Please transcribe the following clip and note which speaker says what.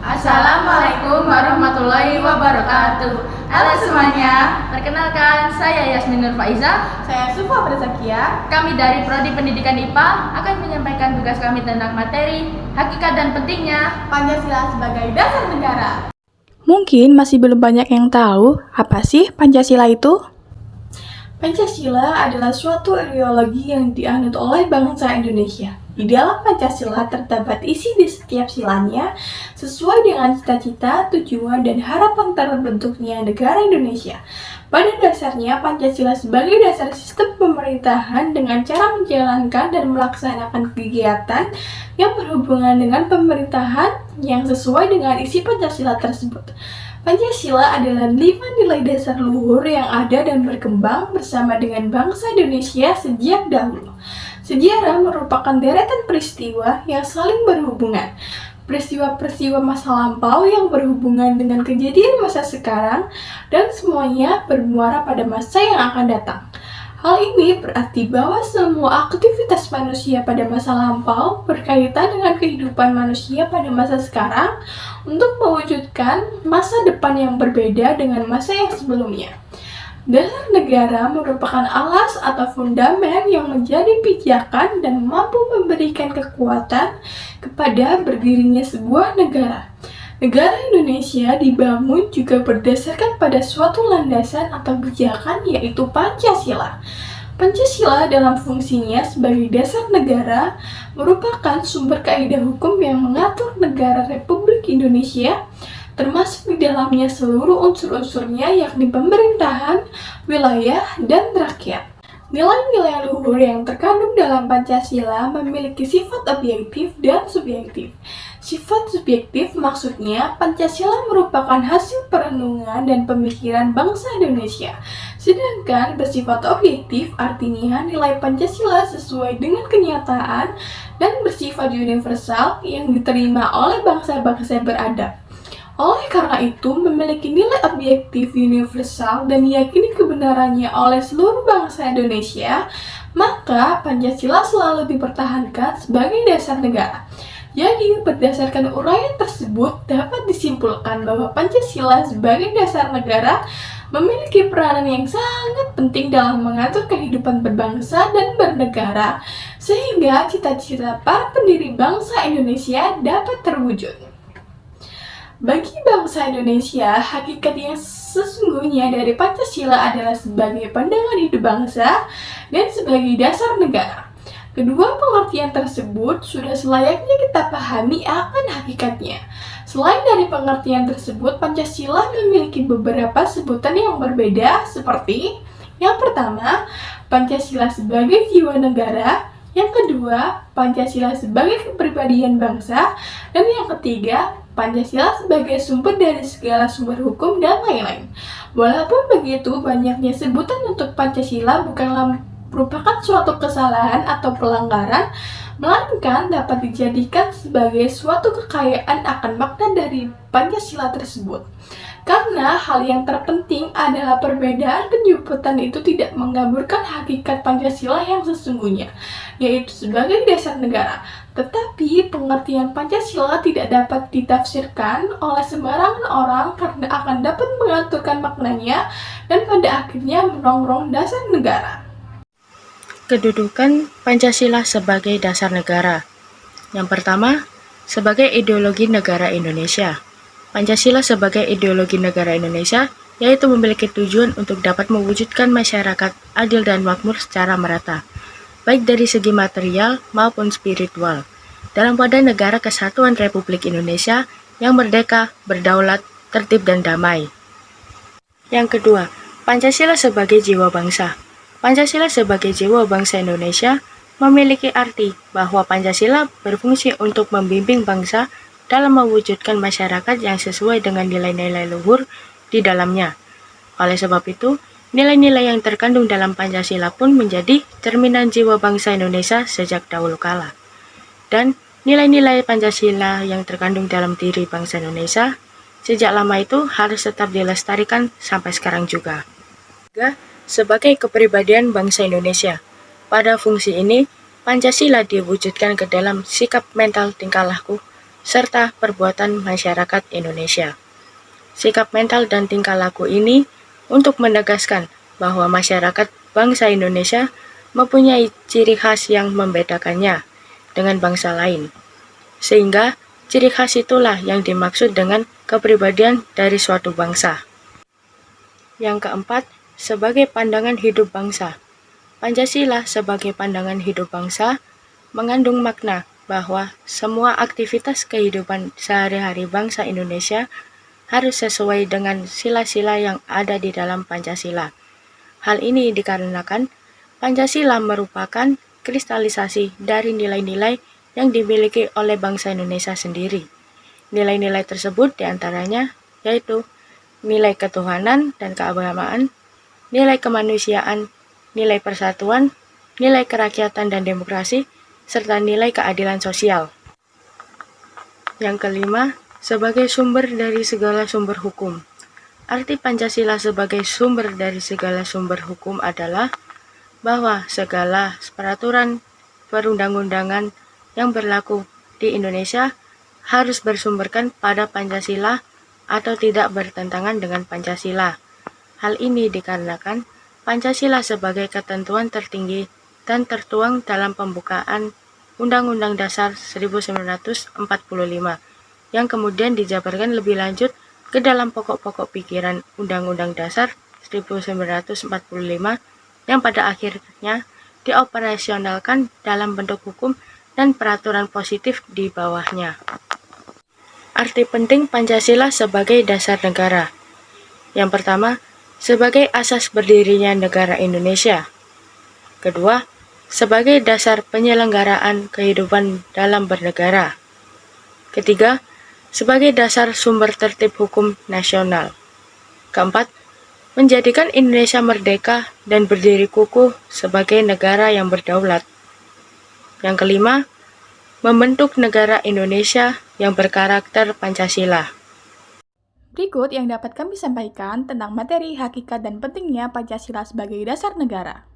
Speaker 1: Assalamualaikum warahmatullahi wabarakatuh. Halo semuanya,
Speaker 2: Perkenalkan, saya Yasmin Nur Faiza.
Speaker 1: saya Sufa Berzakia.
Speaker 2: Kami dari Prodi Pendidikan IPA akan menyampaikan tugas kami tentang materi, hakikat dan pentingnya
Speaker 1: Pancasila sebagai dasar negara.
Speaker 3: Mungkin masih belum banyak yang tahu apa sih Pancasila itu? Pancasila adalah suatu ideologi yang dianut oleh bangsa Indonesia. Di dalam Pancasila terdapat isi di setiap silanya sesuai dengan cita-cita, tujuan, dan harapan terbentuknya negara Indonesia. Pada dasarnya, Pancasila sebagai dasar sistem pemerintahan dengan cara menjalankan dan melaksanakan kegiatan yang berhubungan dengan pemerintahan yang sesuai dengan isi Pancasila tersebut. Pancasila adalah 5 nilai dasar luhur yang ada dan berkembang bersama dengan bangsa Indonesia sejak dahulu. Sejarah merupakan deretan peristiwa yang saling berhubungan. Peristiwa-peristiwa masa lampau yang berhubungan dengan kejadian masa sekarang dan semuanya bermuara pada masa yang akan datang. Hal ini berarti bahwa semua aktivitas manusia pada masa lampau berkaitan dengan kehidupan manusia pada masa sekarang untuk mewujudkan masa depan yang berbeda dengan masa yang sebelumnya. Dasar negara merupakan alas atau fundamen yang menjadi pijakan dan mampu memberikan kekuatan kepada berdirinya sebuah negara. Negara Indonesia dibangun juga berdasarkan pada suatu landasan atau pijakan yaitu Pancasila. Pancasila dalam fungsinya sebagai dasar negara merupakan sumber kaidah hukum yang mengatur negara Republik Indonesia, termasuk di dalamnya seluruh unsur-unsurnya yakni pemerintahan, wilayah, dan rakyat. Nilai-nilai luhur yang terkandung dalam Pancasila memiliki sifat objektif dan subjektif. Sifat subjektif maksudnya Pancasila merupakan hasil perenungan dan pemikiran bangsa Indonesia. Sedangkan bersifat objektif artinya nilai Pancasila sesuai dengan kenyataan dan bersifat universal yang diterima oleh bangsa-bangsa beradab. Oleh karena itu, memiliki nilai objektif universal dan diyakini kebenarannya oleh seluruh bangsa Indonesia, maka Pancasila selalu dipertahankan sebagai dasar negara. Jadi, berdasarkan uraian tersebut, dapat disimpulkan bahwa Pancasila sebagai dasar negara memiliki peranan yang sangat penting dalam mengatur kehidupan berbangsa dan bernegara, sehingga cita-cita para pendiri bangsa Indonesia dapat terwujud. Bagi bangsa Indonesia, hakikat yang sesungguhnya dari Pancasila adalah sebagai pandangan hidup bangsa dan sebagai dasar negara. Kedua pengertian tersebut sudah selayaknya kita pahami akan hakikatnya. Selain dari pengertian tersebut, Pancasila memiliki beberapa sebutan yang berbeda seperti yang pertama, Pancasila sebagai jiwa negara, yang kedua, Pancasila sebagai kepribadian bangsa, dan yang ketiga, Pancasila sebagai sumber dari segala sumber hukum dan lain-lain. Walaupun begitu, banyaknya sebutan untuk Pancasila bukanlah merupakan suatu kesalahan atau pelanggaran, melainkan dapat dijadikan sebagai suatu kekayaan akan makna dari Pancasila tersebut. Karena hal yang terpenting adalah perbedaan penyebutan itu tidak mengaburkan hakikat Pancasila yang sesungguhnya, yaitu sebagai dasar negara. Tetapi pengertian Pancasila tidak dapat ditafsirkan oleh sembarangan orang karena akan dapat mengaturkan maknanya dan pada akhirnya merongrong dasar negara.
Speaker 4: Kedudukan Pancasila sebagai dasar negara. Yang pertama, sebagai ideologi negara Indonesia. Pancasila sebagai ideologi negara Indonesia yaitu memiliki tujuan untuk dapat mewujudkan masyarakat adil dan makmur secara merata, baik dari segi material maupun spiritual, dalam wadah negara kesatuan Republik Indonesia yang merdeka, berdaulat, tertib, dan damai. Yang kedua, Pancasila sebagai jiwa bangsa. Pancasila sebagai jiwa bangsa Indonesia memiliki arti bahwa Pancasila berfungsi untuk membimbing bangsa dalam mewujudkan masyarakat yang sesuai dengan nilai-nilai luhur di dalamnya. Oleh sebab itu, nilai-nilai yang terkandung dalam Pancasila pun menjadi cerminan jiwa bangsa Indonesia sejak dahulu kala. Dan nilai-nilai Pancasila yang terkandung dalam diri bangsa Indonesia sejak lama itu harus tetap dilestarikan sampai sekarang juga. Sebagai kepribadian bangsa Indonesia, pada fungsi ini Pancasila diwujudkan ke dalam sikap mental tingkah laku serta perbuatan masyarakat Indonesia. Sikap mental dan tingkah laku ini untuk menegaskan bahwa masyarakat bangsa Indonesia mempunyai ciri khas yang membedakannya dengan bangsa lain. Sehingga ciri khas itulah yang dimaksud dengan kepribadian dari suatu bangsa. Yang keempat, sebagai pandangan hidup bangsa. Pancasila sebagai pandangan hidup bangsa mengandung makna bahwa semua aktivitas kehidupan sehari-hari bangsa Indonesia harus sesuai dengan sila-sila yang ada di dalam Pancasila. Hal ini dikarenakan Pancasila merupakan kristalisasi dari nilai-nilai yang dimiliki oleh bangsa Indonesia sendiri. Nilai-nilai tersebut diantaranya yaitu nilai ketuhanan dan keagamaan, nilai kemanusiaan, nilai persatuan, nilai kerakyatan dan demokrasi, serta nilai keadilan sosial. Yang kelima, sebagai sumber dari segala sumber hukum. Arti Pancasila sebagai sumber dari segala sumber hukum adalah bahwa segala peraturan perundang-undangan yang berlaku di Indonesia harus bersumberkan pada Pancasila atau tidak bertentangan dengan Pancasila. Hal ini dikarenakan Pancasila sebagai ketentuan tertinggi dan tertuang dalam pembukaan Undang-Undang Dasar 1945 yang kemudian dijabarkan lebih lanjut ke dalam pokok-pokok pikiran Undang-Undang Dasar 1945 yang pada akhirnya dioperasionalkan dalam bentuk hukum dan peraturan positif di bawahnya. Arti penting Pancasila sebagai dasar negara. Yang pertama, sebagai asas berdirinya negara Indonesia. Kedua, sebagai dasar penyelenggaraan kehidupan dalam bernegara. Ketiga, sebagai dasar sumber tertib hukum nasional. Keempat, menjadikan Indonesia merdeka dan berdiri kukuh sebagai negara yang berdaulat. Yang kelima, membentuk negara Indonesia yang berkarakter Pancasila.
Speaker 3: Berikut yang dapat kami sampaikan tentang materi hakikat dan pentingnya Pancasila sebagai dasar negara.